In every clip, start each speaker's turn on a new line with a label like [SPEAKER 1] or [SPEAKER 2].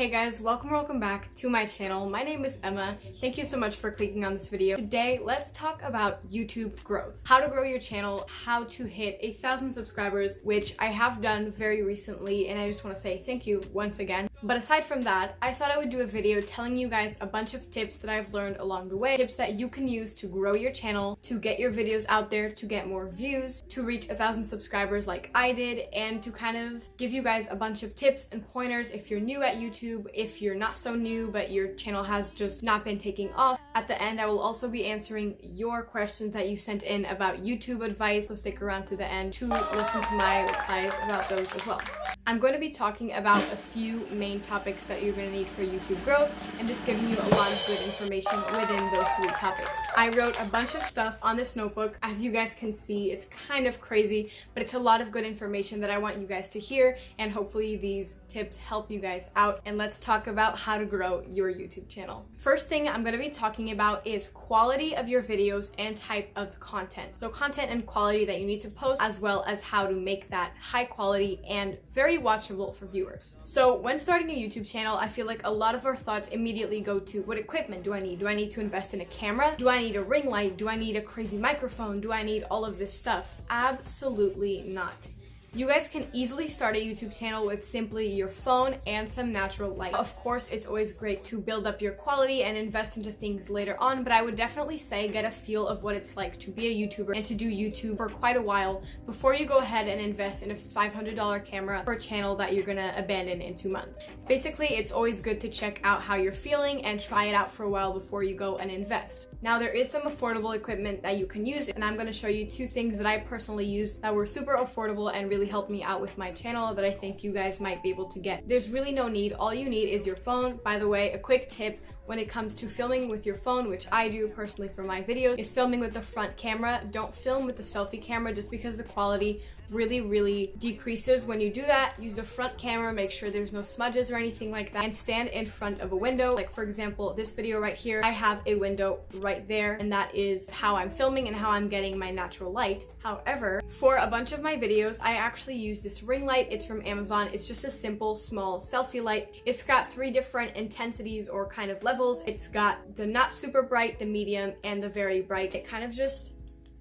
[SPEAKER 1] Hey guys, welcome back to my channel. My name is Emma. Thank you so much for clicking on this video. Today, let's talk about YouTube growth. How to grow your channel, how to hit 1,000 subscribers, which I have done very recently, and I just want to say thank you once again. But aside from that, I thought I would do a video telling you guys a bunch of tips that I've learned along the way, tips that you can use to grow your channel, to get your videos out there, to get more views, to reach 1,000 subscribers like I did, and to kind of give you guys a bunch of tips and pointers if you're new at YouTube, if you're not so new but your channel has just not been taking off. At the end, I will also be answering your questions that you sent in about YouTube advice, so stick around to the end to listen to my replies about those as well. I'm going to be talking about a few main topics that you're going to need for YouTube growth and just giving you a lot of good information within those 3 topics. I wrote a bunch of stuff on this notebook. As you guys can see, it's kind of crazy, but it's a lot of good information that I want you guys to hear, and hopefully these tips help you guys out. And let's talk about how to grow your YouTube channel. First thing I'm going to be talking about is quality of your videos and type of content. So content and quality that you need to post, as well as how to make that high quality and very watchable for viewers. So when starting a YouTube channel, I feel like a lot of our thoughts immediately go to, what equipment do I need? Do I need to invest in a camera? Do I need a ring light? Do I need a crazy microphone? Do I need all of this stuff? Absolutely not. You guys can easily start a YouTube channel with simply your phone and some natural light. Of course, it's always great to build up your quality and invest into things later on, but I would definitely say get a feel of what it's like to be a YouTuber and to do YouTube for quite a while before you go ahead and invest in a $500 camera for a channel that you're gonna abandon in 2 months. Basically, it's always good to check out how you're feeling and try it out for a while before you go and invest. Now, there is some affordable equipment that you can use, and I'm gonna show you 2 things that I personally use that were super affordable and really helped me out with my channel that I think you guys might be able to get. There's really no need. All you need is your phone. By the way, a quick tip when it comes to filming with your phone, which I do personally for my videos, is filming with the front camera. Don't film with the selfie camera just because the quality really decreases when you do that. Use the front camera, make sure there's no smudges or anything like that, and stand in front of a window. Like for example, this video right here, I have a window right there, and that is how I'm filming and how I'm getting my natural light. However, for a bunch of my videos, I actually use this ring light. It's from Amazon. It's just a simple, small selfie light. It's got 3 different intensities or kind of levels. It's got the not super bright, the medium, and the very bright. It kind of just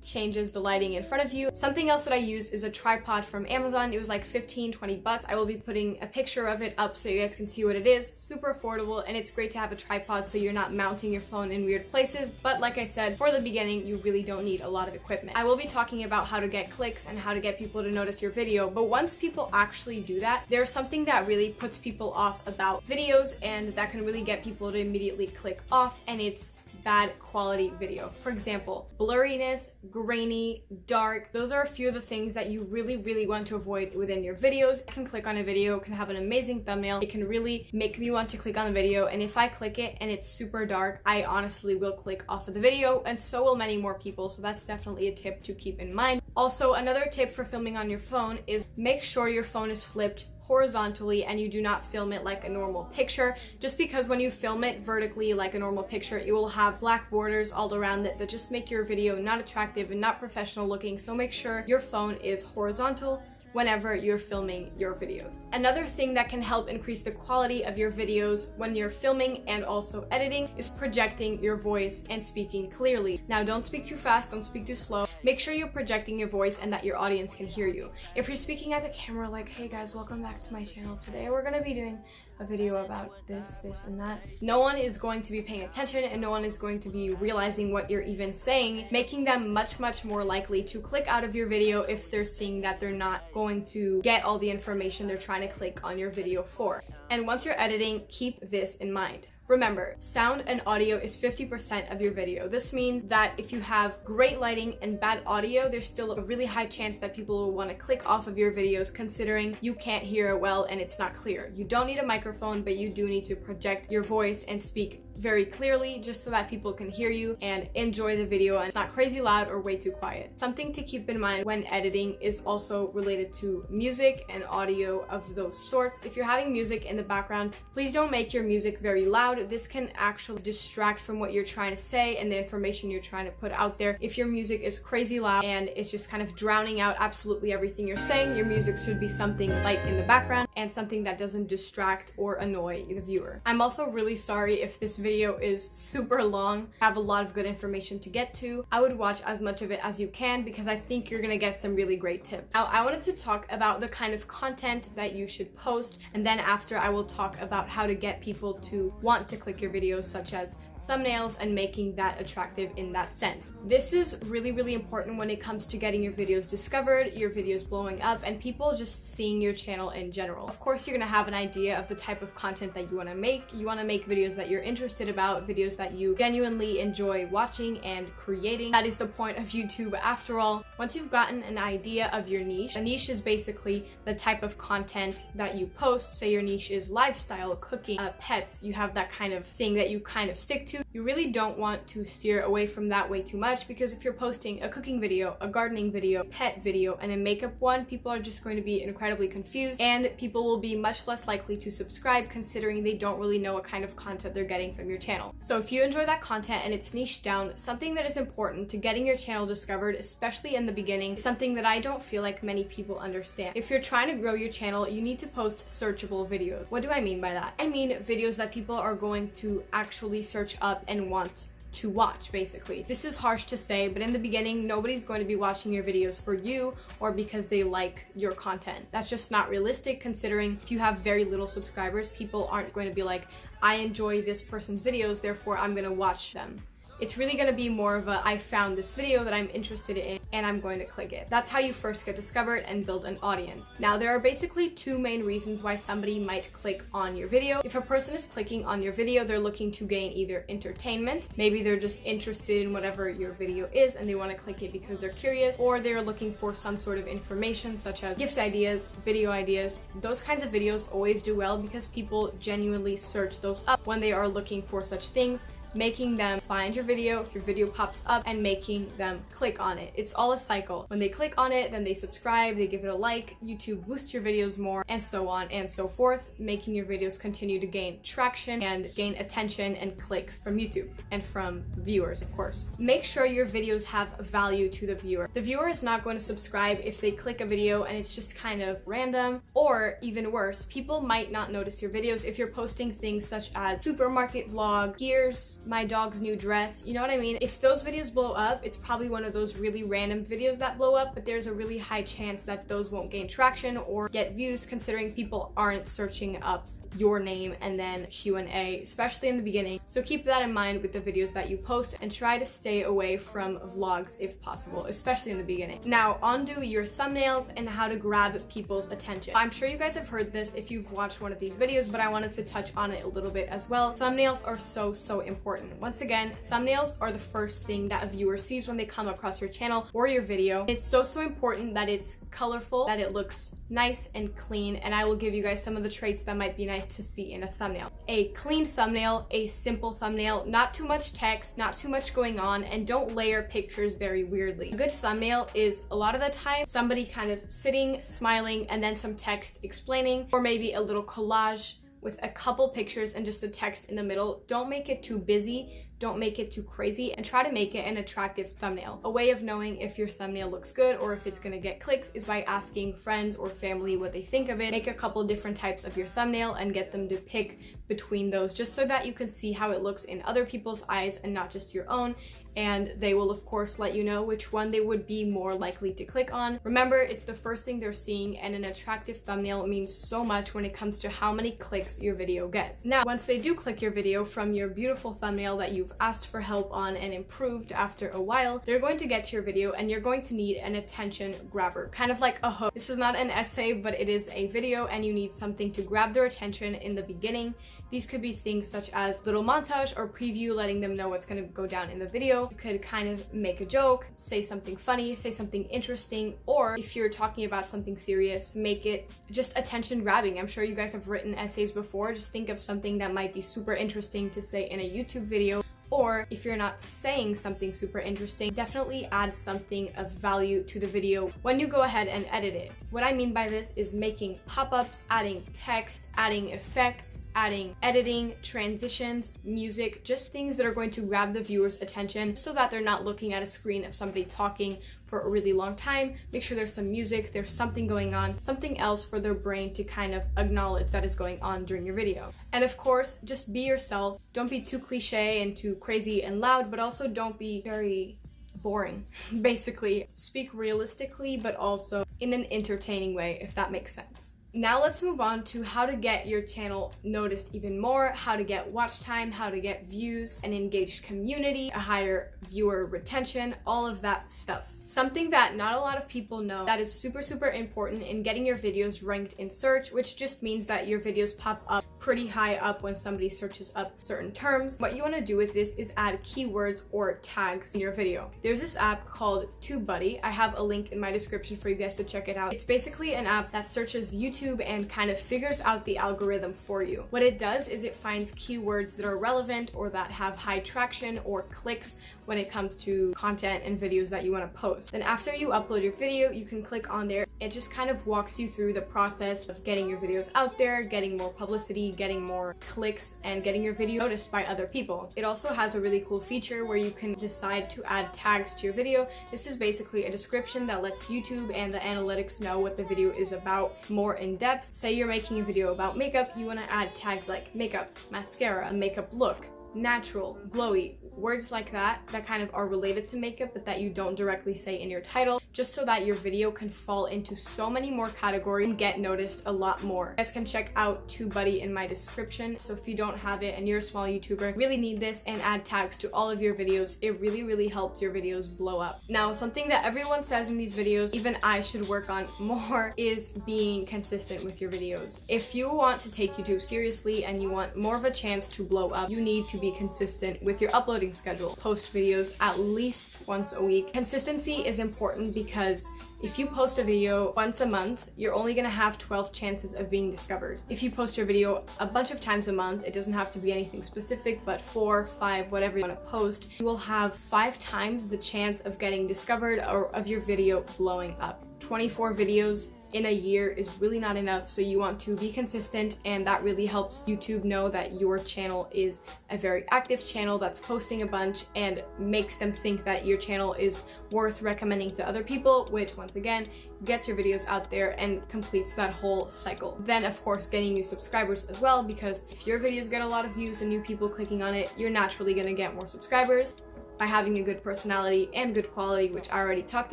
[SPEAKER 1] changes the lighting in front of you. Something else that I use is a tripod from Amazon. It was like 15-20 bucks. I will be putting a picture of it up so you guys can see what it is. Super affordable, and it's great to have a tripod so you're not mounting your phone in weird places. But like I said, for the beginning, you really don't need a lot of equipment. I will be talking about how to get clicks and how to get people to notice your video, but once people actually do that, there's something that really puts people off about videos, and that can really get people to immediately click off, and it's bad quality video. For example, blurriness, grainy, dark. Those are a few of the things that you really want to avoid within your videos. I can click on a video, can have an amazing thumbnail. It can really make me want to click on the video, and if I click it and it's super dark, I honestly will click off of the video, and so will many more people. So that's definitely a tip to keep in mind. Also, another tip for filming on your phone is make sure your phone is flipped horizontally and you do not film it like a normal picture, just because when you film it vertically like a normal picture, it will have black borders all around it that just make your video not attractive and not professional looking. So make sure your phone is horizontal whenever you're filming your videos. Another thing that can help increase the quality of your videos when you're filming and also editing is projecting your voice and speaking clearly. Now, don't speak too fast, don't speak too slow. Make sure you're projecting your voice and that your audience can hear you. If you're speaking at the camera like, hey guys, welcome back to my channel. Today we're gonna be doing a video about this, and that, no one is going to be paying attention and no one is going to be realizing what you're even saying, making them much more likely to click out of your video if they're seeing that they're not going to get all the information they're trying to click on your video for. And once you're editing, keep this in mind. Remember, sound and audio is 50% of your video. This means that if you have great lighting and bad audio, there's still a really high chance that people will want to click off of your videos, considering you can't hear it well and it's not clear. You don't need a microphone, but you do need to project your voice and speak very clearly just so that people can hear you and enjoy the video and it's not crazy loud or way too quiet. Something to keep in mind when editing is also related to music and audio of those sorts. If you're having music in the background, please don't make your music very loud. This can actually distract from what you're trying to say and the information you're trying to put out there. If your music is crazy loud and it's just kind of drowning out absolutely everything you're saying, your music should be something light in the background and something that doesn't distract or annoy the viewer. I'm also really sorry if this video is super long. I have a lot of good information to get to. I would watch as much of it as you can because I think you're gonna get some really great tips. Now, I wanted to talk about the kind of content that you should post, and then after I will talk about how to get people to want to click your videos, such as thumbnails and making that attractive in that sense. This is really, really important when it comes to getting your videos discovered, your videos blowing up, and people just seeing your channel in general. Of course, you're gonna have an idea of the type of content that you wanna make. You wanna make videos that you're interested about, videos that you genuinely enjoy watching and creating. That is the point of YouTube after all. Once you've gotten an idea of your niche, a niche is basically the type of content that you post. Say your niche is lifestyle, cooking, pets, you have that kind of thing that you kind of stick to. You really don't want to steer away from that way too much, because if you're posting a cooking video, a gardening video, pet video, and a makeup one, people are just going to be incredibly confused and people will be much less likely to subscribe considering they don't really know what kind of content they're getting from your channel. So if you enjoy that content and it's niched down, something that is important to getting your channel discovered, especially in the beginning, something that I don't feel like many people understand. If you're trying to grow your channel, you need to post searchable videos. What do I mean by that? I mean videos that people are going to actually search up and want to watch, basically. This is harsh to say, but in the beginning, nobody's going to be watching your videos for you or because they like your content. That's just not realistic, considering if you have very little subscribers, people aren't going to be like, I enjoy this person's videos, therefore I'm gonna watch them. It's really gonna be more of a, I found this video that I'm interested in and I'm going to click it. That's how you first get discovered and build an audience. Now, there are basically two main reasons why somebody might click on your video. If a person is clicking on your video, they're looking to gain either entertainment, maybe they're just interested in whatever your video is and they want to click it because they're curious, or they're looking for some sort of information such as gift ideas, video ideas. Those kinds of videos always do well because people genuinely search those up when they are looking for such things, making them find your video if your video pops up and making them click on it. It's all a cycle. When they click on it, then they subscribe, they give it a like, YouTube boosts your videos more, and so on and so forth, making your videos continue to gain traction and gain attention and clicks from YouTube and from viewers, of course. Make sure your videos have value to the viewer. The viewer is not going to subscribe if they click a video and it's just kind of random, or even worse, people might not notice your videos if you're posting things such as supermarket vlog, gears, my dog's new dress, you know what I mean? If those videos blow up, it's probably one of those really random videos that blow up, but there's a really high chance that those won't gain traction or get views, considering people aren't searching up your name and then Q&A, especially in the beginning. So keep that in mind with the videos that you post and try to stay away from vlogs if possible, especially in the beginning. Now, on to your thumbnails and how to grab people's attention. I'm sure you guys have heard this if you've watched one of these videos, but I wanted to touch on it a little bit as well. Thumbnails are so important. Once again, thumbnails are the first thing that a viewer sees when they come across your channel or your video. It's so important that it's colorful, that it looks nice and clean, and I will give you guys some of the traits that might be nice to see in a thumbnail. A clean thumbnail, a simple thumbnail, not too much text, not too much going on, and don't layer pictures very weirdly. A good thumbnail is a lot of the time somebody kind of sitting, smiling, and then some text explaining, or maybe a little collage with a couple pictures and just a text in the middle. Don't make it too busy, don't make it too crazy, and try to make it an attractive thumbnail. A way of knowing if your thumbnail looks good or if it's gonna get clicks is by asking friends or family what they think of it. Make a couple different types of your thumbnail and get them to pick between those, just so that you can see how it looks in other people's eyes and not just your own. And they will of course let you know which one they would be more likely to click on. Remember, it's the first thing they're seeing, and an attractive thumbnail means so much when it comes to how many clicks your video gets. Now, once they do click your video from your beautiful thumbnail that you've asked for help on and improved after a while, they're going to get to your video and you're going to need an attention grabber, kind of like a hook. This is not an essay, but it is a video and you need something to grab their attention in the beginning. These could be things such as little montage or preview letting them know what's going to go down in the video. video, you could kind of make a joke, say something funny, say something interesting, or if you're talking about something serious, make it just attention grabbing. I'm sure you guys have written essays before. Just think of something that might be super interesting to say in a YouTube video. Or if you're not saying something super interesting, definitely add something of value to the video when you go ahead and edit it. What I mean by this is making pop-ups, adding text, adding effects, adding editing, transitions, music, just things that are going to grab the viewer's attention so that they're not looking at a screen of somebody talking for a really long time. Make sure there's some music, there's something going on, something else for their brain to kind of acknowledge that is going on during your video. And of course, just be yourself. Don't be too cliche and too crazy and loud, but also don't be very boring. Basically, speak realistically, but also in an entertaining way, if that makes sense. Now let's move on to how to get your channel noticed even more, how to get watch time, how to get views, an engaged community, a higher viewer retention, all of that stuff. Something that not a lot of people know that is super, super important in getting your videos ranked in search, which just means that your videos pop up pretty high up when somebody searches up certain terms. What you want to do with this is add keywords or tags in your video. There's this app called TubeBuddy. I have a link in my description for you guys to check it out. It's basically an app that searches YouTube and kind of figures out the algorithm for you. What it does is it finds keywords that are relevant or that have high traction or clicks when it comes to content and videos that you want to post. Then after you upload your video, you can click on there. It just kind of walks you through the process of getting your videos out there, getting more publicity, getting more clicks, and getting your video noticed by other people. It also has a really cool feature where you can decide to add tags to your video. This is basically a description that lets YouTube and the analytics know what the video is about more in depth. Say you're making a video about makeup, you want to add tags like makeup, mascara, makeup look, natural, glowy, words like that kind of are related to makeup but that you don't directly say in your title, just so that your video can fall into so many more categories and get noticed a lot more. You guys can check out TubeBuddy in my description, so if you don't have it and you're a small YouTuber, really need this and add tags to all of your videos. It really, really helps your videos blow up. Now, something that everyone says in these videos, even I should work on more, is being consistent with your videos. If you want to take YouTube seriously and you want more of a chance to blow up, you need to be consistent with your uploading schedule. Post videos at least once a week. Consistency is important because if you post a video once a month, you're only gonna have 12 chances of being discovered. If you post your video a bunch of times a month, it doesn't have to be anything specific, but 4, 5, whatever you wanna post, you will have 5 times the chance of getting discovered or of your video blowing up. 24 videos in a year is really not enough, so you want to be consistent, and that really helps YouTube know that your channel is a very active channel that's posting a bunch and makes them think that your channel is worth recommending to other people, which once again gets your videos out there and completes that whole cycle. Then of course getting new subscribers as well, because if your videos get a lot of views and new people clicking on it, you're naturally gonna get more subscribers by having a good personality and good quality, which I already talked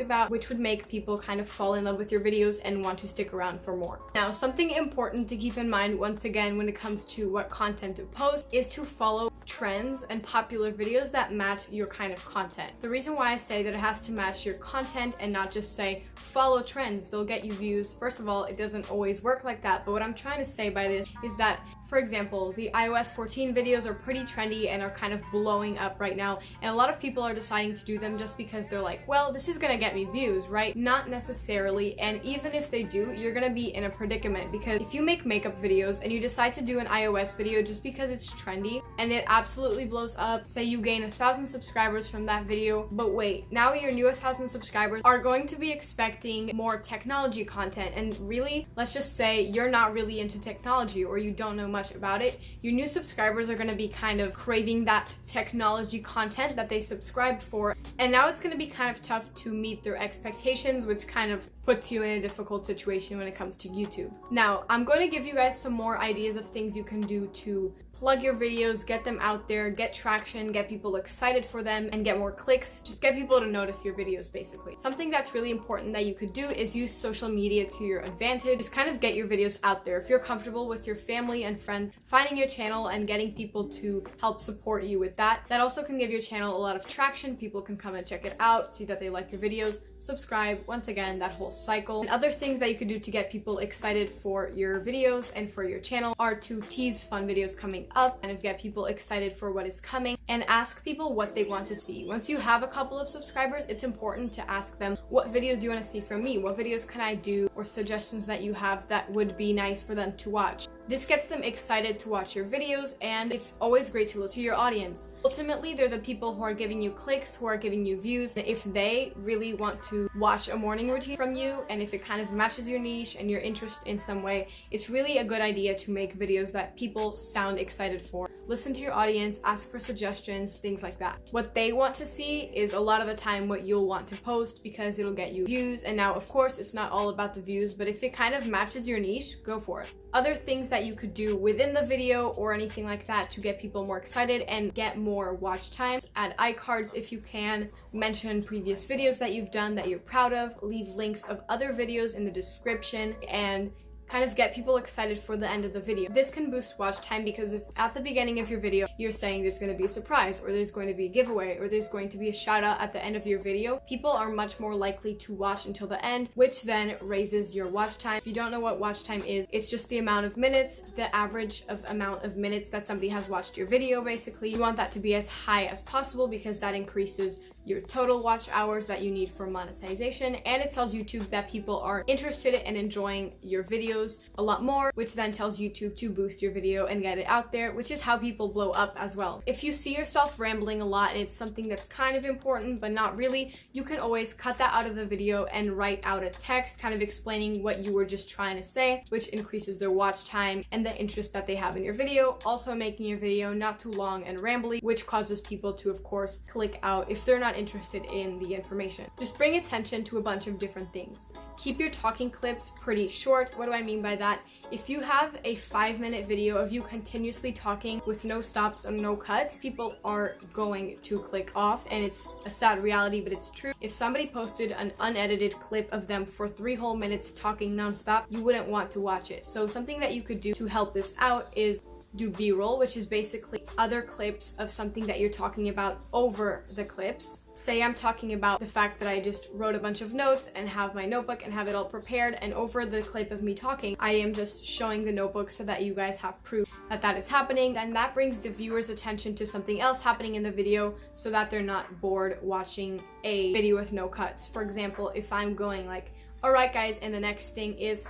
[SPEAKER 1] about, which would make people kind of fall in love with your videos and want to stick around for more. Now, something important to keep in mind once again when it comes to what content to post is to follow trends and popular videos that match your kind of content. The reason why I say that it has to match your content and not just say follow trends, they'll get you views. First of all, it doesn't always work like that, but what I'm trying to say by this is that, for example, the iOS 14 videos are pretty trendy and are kind of blowing up right now, and a lot of people are deciding to do them just because they're like, well, this is gonna get me views, right? Not necessarily, and even if they do, you're gonna be in a predicament, because if you make makeup videos and you decide to do an iOS video just because it's trendy and it absolutely blows up, say you gain 1,000 subscribers from that video, but wait, now your new 1,000 subscribers are going to be expecting more technology content, and really, let's just say you're not really into technology or you don't know much about it, your new subscribers are going to be kind of craving that technology content that they subscribed for, and now it's going to be kind of tough to meet their expectations, which kind of puts you in a difficult situation when it comes to YouTube. Now, I'm going to give you guys some more ideas of things you can do to plug your videos, get them out there, get traction, get people excited for them, and get more clicks. Just get people to notice your videos, basically. Something that's really important that you could do is use social media to your advantage. Just kind of get your videos out there. If you're comfortable with your family and friends finding your channel and getting people to help support you with that, that also can give your channel a lot of traction. People can come and check it out, see that they like your videos, subscribe, once again, that whole cycle. And other things that you could do to get people excited for your videos and for your channel are to tease fun videos coming coming up, kind of get people excited for what is coming, and ask people what they want to see. Once you have a couple of subscribers, it's important to ask them, what videos do you want to see from me? What videos can I do? Or suggestions that you have that would be nice for them to watch. This gets them excited to watch your videos, and it's always great to listen to your audience. Ultimately, they're the people who are giving you clicks, who are giving you views. If they really want to watch a morning routine from you, and if it kind of matches your niche and your interest in some way, it's really a good idea to make videos that people sound excited for. Listen to your audience, ask for suggestions, things like that. What they want to see is a lot of the time what you'll want to post, because it'll get you views. And now, of course, it's not all about the views, but if it kind of matches your niche, go for it. Other things that you could do within the video or anything like that to get people more excited and get more watch times: add iCards if you can, mention previous videos that you've done that you're proud of, leave links of other videos in the description, and kind of get people excited for the end of the video. This can boost watch time, because if at the beginning of your video you're saying there's going to be a surprise, or there's going to be a giveaway, or there's going to be a shout out at the end of your video, people are much more likely to watch until the end, which then raises your watch time. If you don't know what watch time is, it's just the amount of minutes, the average of amount of minutes that somebody has watched your video. Basically, you want that to be as high as possible, because that increases your total watch hours that you need for monetization, and it tells YouTube that people are interested and enjoying your videos a lot more, which then tells YouTube to boost your video and get it out there, which is how people blow up as well. If you see yourself rambling a lot and it's something that's kind of important but not really, you can always cut that out of the video and write out a text kind of explaining what you were just trying to say, which increases their watch time and the interest that they have in your video, also making your video not too long and rambly, which causes people to, of course, click out if they're not interested in the information. Just bring attention to a bunch of different things. Keep your talking clips pretty short. What do I mean by that? If you have a 5-minute video of you continuously talking with no stops and no cuts, people are going to click off, and it's a sad reality, but it's true. If somebody posted an unedited clip of them for 3 whole minutes talking nonstop, you wouldn't want to watch it. So something that you could do to help this out is do B-roll, which is basically other clips of something that you're talking about over the clips. Say I'm talking about the fact that I just wrote a bunch of notes and have my notebook and have it all prepared, and over the clip of me talking, I am just showing the notebook so that you guys have proof that that is happening, and that brings the viewer's attention to something else happening in the video so that they're not bored watching a video with no cuts. For example, if I'm going like, alright guys, and the next thing is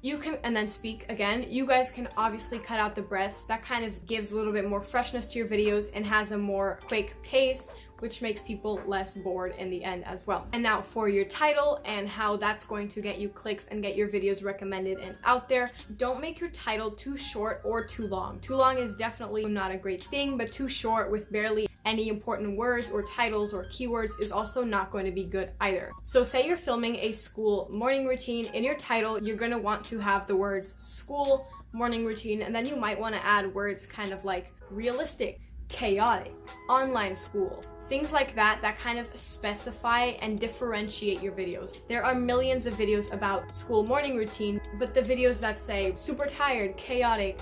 [SPEAKER 1] you can, and then speak again, you guys can obviously cut out the breaths. That kind of gives a little bit more freshness to your videos and has a more quick pace, which makes people less bored in the end as well. And now for your title and how that's going to get you clicks and get your videos recommended and out there, don't make your title too short or too long. Too long is definitely not a great thing, but too short with barely any important words or titles or keywords is also not going to be good either. So say you're filming a school morning routine. In your title, you're going to want to have the words school, morning routine, and then you might want to add words kind of like realistic, chaotic, online school, things like that, that kind of specify and differentiate your videos. There are millions of videos about school morning routine, but the videos that say super tired, chaotic,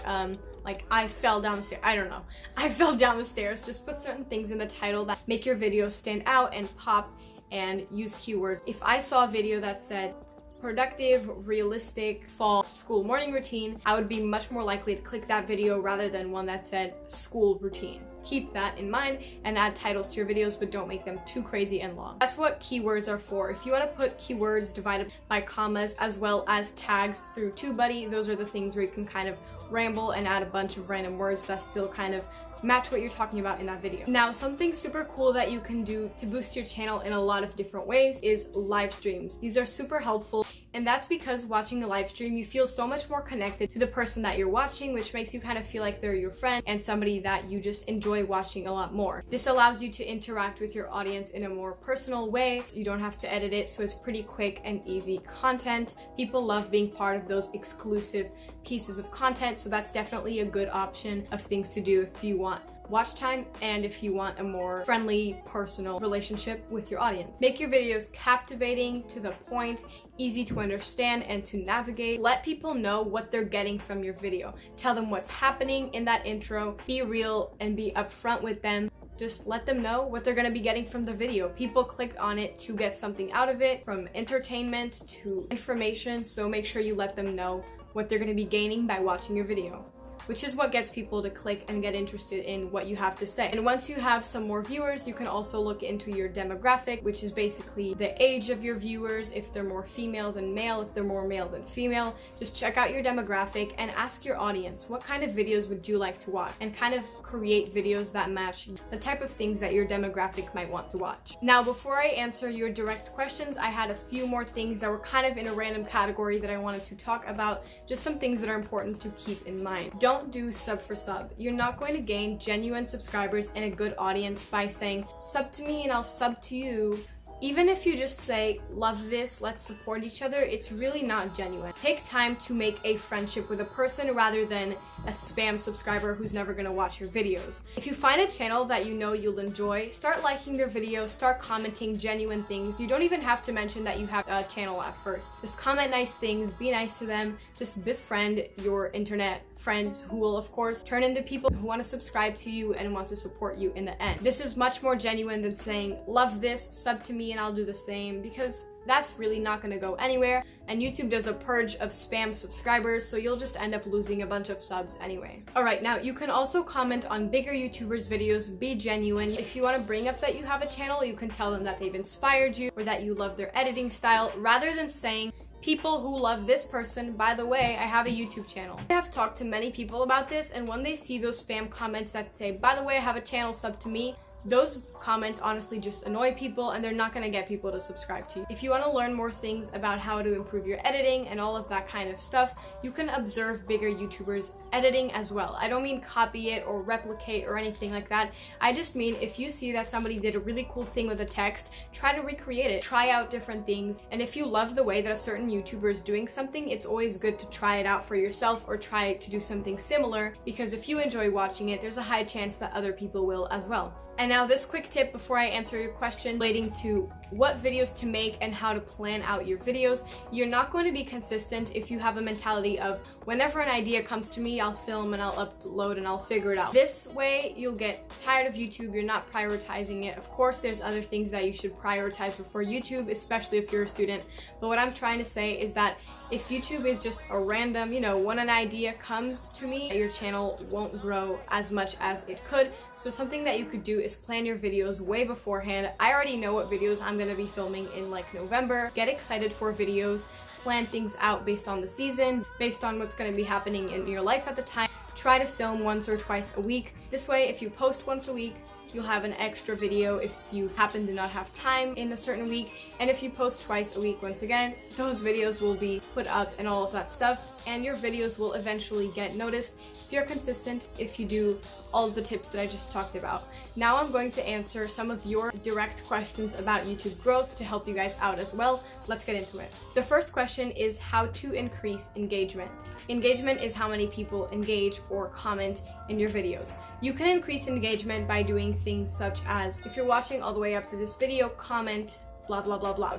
[SPEAKER 1] like I fell down the stairs, I don't know, I fell down the stairs, just put certain things in the title that make your video stand out and pop, and use keywords. If I saw a video that said productive, realistic, fall school morning routine, I would be much more likely to click that video rather than one that said school routine. Keep that in mind and add titles to your videos, but don't make them too crazy and long. That's what keywords are for. If you want to put keywords divided by commas as well as tags through TubeBuddy, those are the things where you can kind of ramble and add a bunch of random words that still kind of match what you're talking about in that video. Now, something super cool that you can do to boost your channel in a lot of different ways is live streams. These are super helpful, and that's because watching a live stream, you feel so much more connected to the person that you're watching, which makes you kind of feel like they're your friend and somebody that you just enjoy watching a lot more. This allows you to interact with your audience in a more personal way. You don't have to edit it, so it's pretty quick and easy content. People love being part of those exclusive pieces of content, so that's definitely a good option of things to do if you want watch time and if you want a more friendly, personal relationship with your audience. Make your videos captivating, to the point, easy to understand and to navigate. Let people know what they're getting from your video. Tell them what's happening in that intro. Be real and be upfront with them. Just let them know what they're going to be getting from the video. People click on it to get something out of it, from entertainment to information, so make sure you let them know what they're going to be gaining by watching your video. which is what gets people to click and get interested in what you have to say. And once you have some more viewers, you can also look into your demographic, which is basically the age of your viewers, if they're more female than male, if they're more male than female. Just check out your demographic and ask your audience, what kind of videos would you like to watch? And kind of create videos that match the type of things that your demographic might want to watch. Now, before I answer your direct questions, I had a few more things that were kind of in a random category that I wanted to talk about, just some things that are important to keep in mind. Don't do sub for sub. You're not going to gain genuine subscribers and a good audience by saying, sub to me and I'll sub to you. Even if you just say, love this, let's support each other, it's really not genuine. Take time to make a friendship with a person rather than a spam subscriber who's never gonna watch your videos. If you find a channel that you know you'll enjoy, start liking their videos, start commenting genuine things. You don't even have to mention that you have a channel at first. Just comment nice things, be nice to them, just befriend your internet friends who will of course turn into people who want to subscribe to you and want to support you in the end. This is much more genuine than saying, love this, sub to me and I'll do the same, because that's really not going to go anywhere, and YouTube does a purge of spam subscribers, so you'll just end up losing a bunch of subs anyway. Alright, now you can also comment on bigger YouTubers' videos, be genuine. If you want to bring up that you have a channel, you can tell them that they've inspired you or that you love their editing style, rather than saying, people who love this person, by the way, I have a YouTube channel. I have talked to many people about this, and when they see those spam comments that say, by the way, I have a channel, sub to me, those comments honestly just annoy people and they're not going to get people to subscribe to you. If you want to learn more things about how to improve your editing and all of that kind of stuff, you can observe bigger YouTubers editing as well. I don't mean copy it or replicate or anything like that. I just mean if you see that somebody did a really cool thing with a text, try to recreate it, try out different things. And if you love the way that a certain YouTuber is doing something, it's always good to try it out for yourself or try to do something similar, because if you enjoy watching it, there's a high chance that other people will as well. And now this quick tip before I answer your question relating to what videos to make and how to plan out your videos. You're not going to be consistent if you have a mentality of, whenever an idea comes to me, I'll film and I'll upload and I'll figure it out. This way you'll get tired of YouTube, you're not prioritizing it. Of course, there's other things that you should prioritize before YouTube, especially if you're a student. But what I'm trying to say is that if YouTube is just a random, when an idea comes to me, your channel won't grow as much as it could. So something that you could do is plan your videos way beforehand. I already know what videos I'm going to be filming in like November. Get excited for videos, plan things out based on the season, based on what's going to be happening in your life at the time. Try to film once or twice a week. This way, if you post once a week, you'll have an extra video if you happen to not have time in a certain week. And if you post twice a week, once again, those videos will be put up and all of that stuff, and your videos will eventually get noticed if you're consistent, if you do all of the tips that I just talked about. Now I'm going to answer some of your direct questions about YouTube growth to help you guys out as well. Let's get into it. The first question is how to increase engagement. Engagement is how many people engage or comment in your videos. You can increase engagement by doing things such as, if you're watching all the way up to this video, comment blah blah blah blah.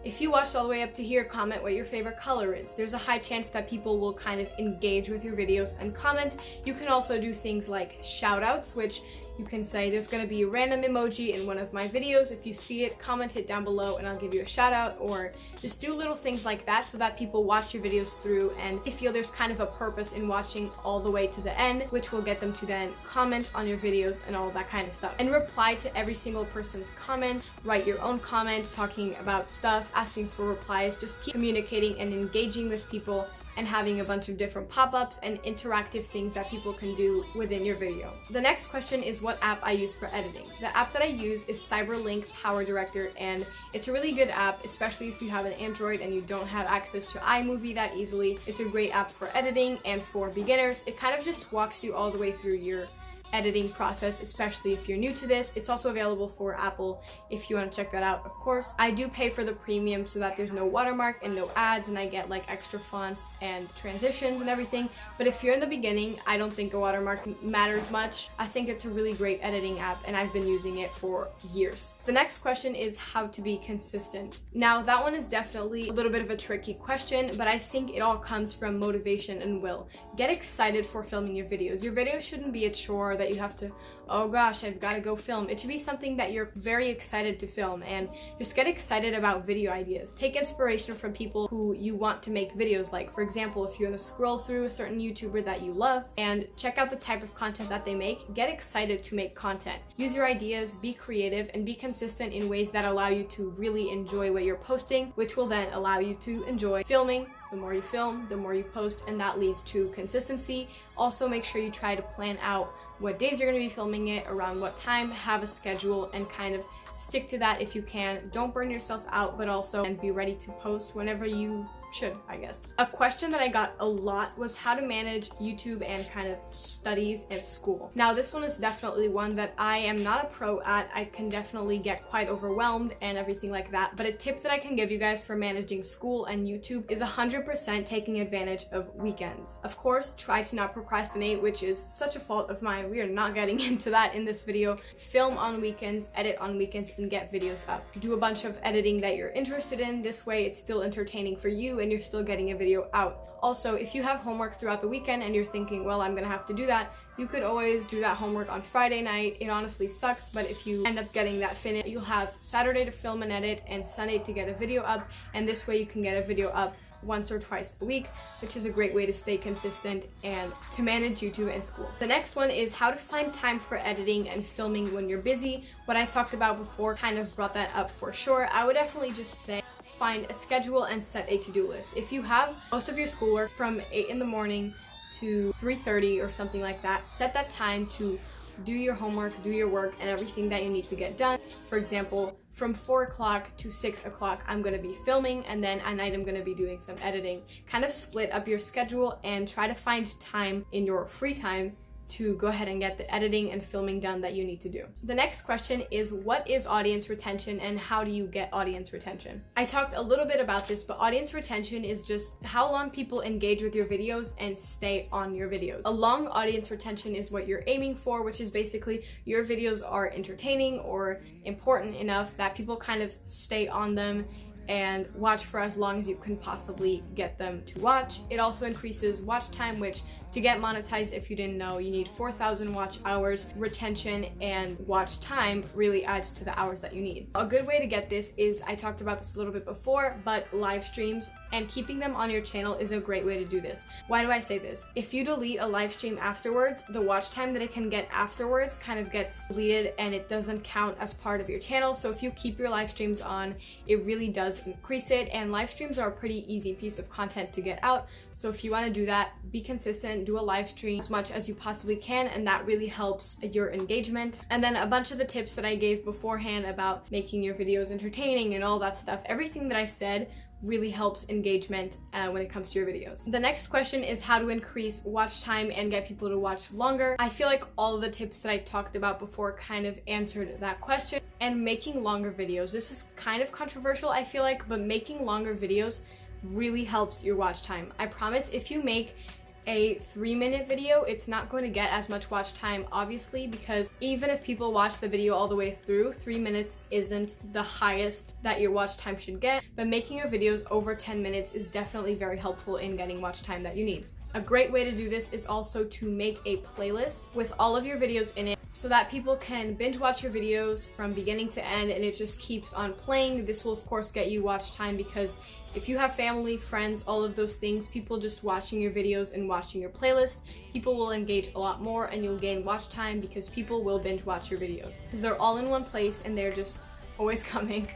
[SPEAKER 1] If you watched all the way up to here, comment what your favorite color is. There's a high chance that people will kind of engage with your videos and comment. You can also do things like shout outs, which you can say there's going to be a random emoji in one of my videos. If you see it, comment it down below and I'll give you a shout out, or just do little things like that so that people watch your videos through and they feel there's kind of a purpose in watching all the way to the end, which will get them to then comment on your videos and all of that kind of stuff. And reply to every single person's comment. Write your own comment talking about stuff, asking for replies. Just keep communicating and engaging with people and having a bunch of different pop-ups and interactive things that people can do within your video. The next question is what app I use for editing. The app that I use is Cyberlink Power Director, and it's a really good app, especially if you have an Android and you don't have access to iMovie that easily. It's a great app for editing and for beginners. It kind of just walks you all the way through your editing process, especially if you're new to this. It's also available for Apple if you want to check that out, of course. I do pay for the premium so that there's no watermark and no ads, and I get like extra fonts and transitions and everything. But if you're in the beginning, I don't think a watermark matters much. I think it's a really great editing app and I've been using it for years. The next question is how to be consistent. Now that one is definitely a little bit of a tricky question, but I think it all comes from motivation and will. Get excited for filming your videos. Your videos shouldn't be a chore that that you have to, oh gosh, I've got to go film. It should be something that you're very excited to film, and just get excited about video ideas. Take inspiration from people who you want to make videos like. For example, if you want to scroll through a certain YouTuber that you love and check out the type of content that they make, get excited to make content. Use your ideas, be creative, and be consistent in ways that allow you to really enjoy what you're posting, which will then allow you to enjoy filming. The more you film, the more you post, and that leads to consistency. Also, make sure you try to plan out what days you're going to be filming it, around what time, have a schedule, and kind of stick to that if you can. Don't burn yourself out, but also be ready to post whenever you should, I guess. A question that I got a lot was how to manage YouTube and kind of studies and school. Now, this one is definitely one that I am not a pro at. I can definitely get quite overwhelmed and everything like that, but a tip that I can give you guys for managing school and YouTube is 100% taking advantage of weekends. Of course, try to not procrastinate, which is such a fault of mine. We are not getting into that in this video. Film on weekends, edit on weekends, and get videos up. Do a bunch of editing that you're interested in. This way, it's still entertaining for you and you're still getting a video out. Also, if you have homework throughout the weekend and you're thinking, well, I'm gonna have to do that, you could always do that homework on Friday night. It honestly sucks, but if you end up getting that finished, you'll have Saturday to film and edit and Sunday to get a video up, and this way you can get a video up once or twice a week, which is a great way to stay consistent and to manage YouTube and school. The next one is how to find time for editing and filming when you're busy. What I talked about before kind of brought that up for sure. I would definitely just say find a schedule and set a to-do list. If you have most of your schoolwork from 8 in the morning to 3:30 or something like that, set that time to do your homework, do your work, and everything that you need to get done. For example, from 4 o'clock to 6 o'clock, I'm gonna be filming, and then at night I'm gonna be doing some editing. Kind of split up your schedule and try to find time in your free time to go ahead and get the editing and filming done that you need to do. The next question is, what is audience retention and how do you get audience retention? I talked a little bit about this, but audience retention is just how long people engage with your videos and stay on your videos. A long audience retention is what you're aiming for, which is basically your videos are entertaining or important enough that people kind of stay on them and watch for as long as you can possibly get them to watch. It also increases watch time, which to get monetized, if you didn't know, you need 4,000 watch hours. Retention and watch time really adds to the hours that you need. A good way to get this is, I talked about this a little bit before, but live streams and keeping them on your channel is a great way to do this. Why do I say this? If you delete a live stream afterwards, the watch time that it can get afterwards kind of gets deleted and it doesn't count as part of your channel. So if you keep your live streams on, it really does increase it, and live streams are a pretty easy piece of content to get out. So if you want to do that, be consistent, do a live stream as much as you possibly can, and that really helps your engagement. And then a bunch of the tips that I gave beforehand about making your videos entertaining and all that stuff, everything that I said really helps engagement when it comes to your videos. The next question is how to increase watch time and get people to watch longer. I feel like all of the tips that I talked about before kind of answered that question. And making longer videos, this is kind of controversial, I feel like, but making longer videos really helps your watch time. I promise, if you make a 3-minute video, it's not going to get as much watch time, obviously, because even if people watch the video all the way through, 3 minutes isn't the highest that your watch time should get, but making your videos over 10 minutes is definitely very helpful in getting watch time that you need. A great way to do this is also to make a playlist with all of your videos in it so that people can binge watch your videos from beginning to end and it just keeps on playing. This will of course get you watch time because if you have family, friends, all of those things, people just watching your videos and watching your playlist, people will engage a lot more and you'll gain watch time because people will binge watch your videos because they're all in one place and they're just always coming.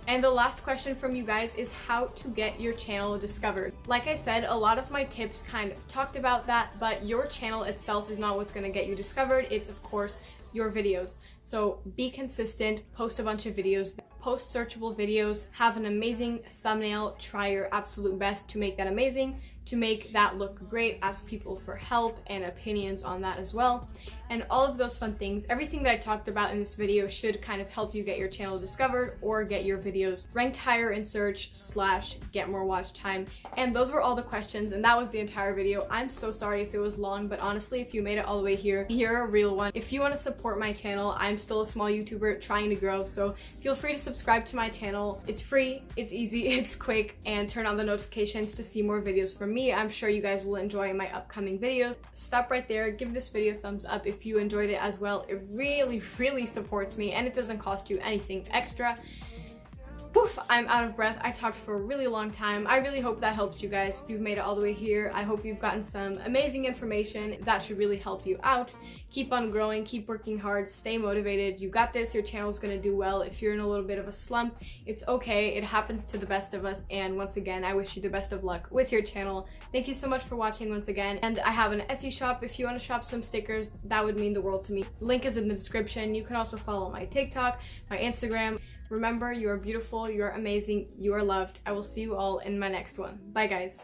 [SPEAKER 1] And the last question from you guys is how to get your channel discovered. Like I said, a lot of my tips kind of talked about that, but your channel itself is not what's going to get you discovered. It's of course your videos. So be consistent, post a bunch of videos, post searchable videos, have an amazing thumbnail, try your absolute best to make that amazing, to make that look great, ask people for help and opinions on that as well. And all of those fun things, everything that I talked about in this video should kind of help you get your channel discovered or get your videos ranked higher in search / get more watch time. And those were all the questions and that was the entire video. I'm so sorry if it was long, but honestly, if you made it all the way here, you're a real one. If you want to support my channel, I'm still a small YouTuber trying to grow, so feel free to subscribe to my channel. It's free, it's easy, it's quick, and turn on the notifications to see more videos from me. me. I'm sure you guys will enjoy my upcoming videos. Stop right there, give this video a thumbs up if you enjoyed it as well. It really supports me, and it doesn't cost you anything extra. Poof, I'm out of breath. I talked for a really long time. I really hope that helped you guys. If you've made it all the way here, I hope you've gotten some amazing information that should really help you out. Keep on growing, keep working hard, stay motivated. You got this, your channel's gonna do well. If you're in a little bit of a slump, it's okay. It happens to the best of us. And once again, I wish you the best of luck with your channel. Thank you so much for watching once again. And I have an Etsy shop. If you want to shop some stickers, that would mean the world to me. The link is in the description. You can also follow my TikTok, my Instagram. Remember, you are beautiful, you are amazing, you are loved. I will see you all in my next one. Bye, guys.